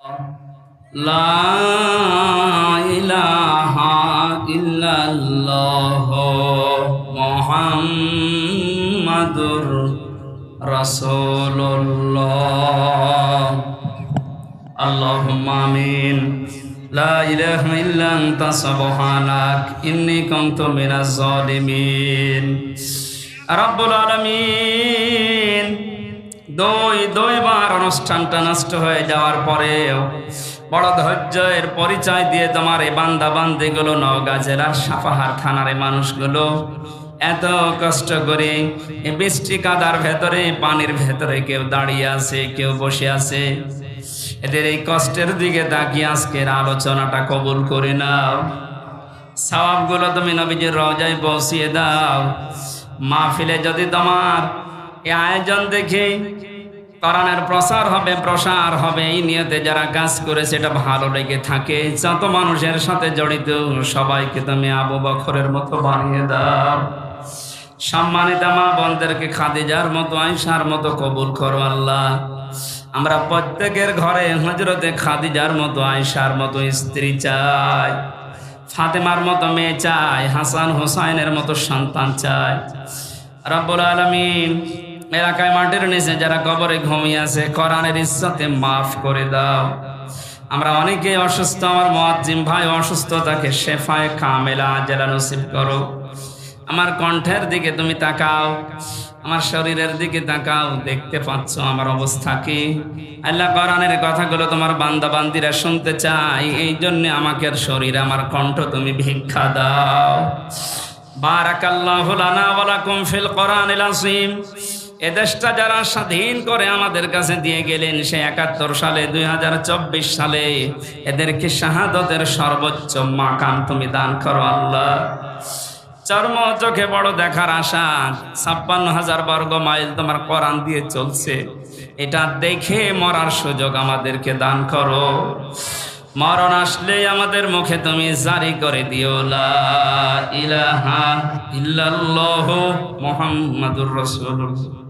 লা ইলাহা ইল্লাল্লাহ মুহাম্মাদুর রাসূলুল্লাহ। আল্লাহুম্মা আমিন। লা ইলাহা ইল্লা আনতা সুবহানাক ইন্নী কুনতু মিনাজ জালিমিন। রব্বুল আলামিন, দুইবার অনুষ্ঠানটা নষ্ট হয়ে যাওয়ার পরেও বড় ধৈর্যের পরিচয় দিয়ে তোমার এই বান্দা বান্দিগুলো নওগাঁ জেলার সাপাহার থানার মানুষগুলো এত কষ্ট করে এই বৃষ্টি কাদার ভেতরে, পানির ভেতরে কেউ দাঁড়িয়ে আছে, কেউ বসে আছে। এদের এই কষ্টের দিকে তাকিয়ে আজকের আলোচনাটা কবুল করে নাও। সওয়াবগুলো তুমি নবীজির রওজায় পৌঁছিয়ে দাও। মাহফিলে যদি তোমার এই আয়োজন দেখে কোরআনের প্রসার হবে এই নিয়তে যারা কাজ করে সেটা ভালো লেগে থাকে, যত মানুষের সাথে জড়িত সবাইকে তুমি আবু বকরের মতো বানিয়ে দাও। সম্মানিত মা বোনদেরকে খাদিজার মতো, আয়েশার মতো কবুল করো আল্লাহ। আমরা প্রত্যেকের ঘরে হযরতে খাদিজার মতো, আয়েশার মতো স্ত্রী চাই, ফাতেমার মতো মেয়ে চাই, হাসান হোসাইনের মতো সন্তান চাই। রব্বুল আলামিন, এলাকায় মাটির নিচে যারা কবরে ঘুমিয়ে আছে কোরআনের ইজ্জতে মাফ করে দাও। আমরা অনেকে অসুস্থ, আমার মুয়াজ্জিম ভাই অসুস্থ, তাকে শেফায়ে কামেলা আজেলা নসিব করো। আমার কণ্ঠের দিকে তুমি তাকাও, আমার শরীরের দিকে তাকাও, দেখতে পাচ্ছ আমার অবস্থা কি। আল্লাহ, কোরআনের কথাগুলো তোমার বান্দা বান্দিরা শুনতে চাই, এই জন্য আমাকে শরীর, আমার কণ্ঠ তুমি ভিক্ষা দাও। বারাকাল্লাহু লানা ওয়া লাকুম ফিল কোরআনিল আযীম। এ দেশটা যারা স্বাধীন করে আমাদের কাছে দিয়ে গেলেন, সে ৭১ সালে, ২০২৪ সালে এদেরকে শাহাদতের সর্বোচ্চ মাকাম তুমি দান করো আল্লাহ। চর্ম চোখে বড় দেখার আশা, ৫৬,০০০ বর্গ মাইল তোমার কোরআন দিয়ে চলছে, এটা দেখে মরার সুযোগ আমাদেরকে দান করো। মরণ আসলে আমাদের মুখে তুমি জারি করে দিও লা ইলাহা ইল্লাল্লাহু মুহাম্মাদুর রাসূলুল্লাহ।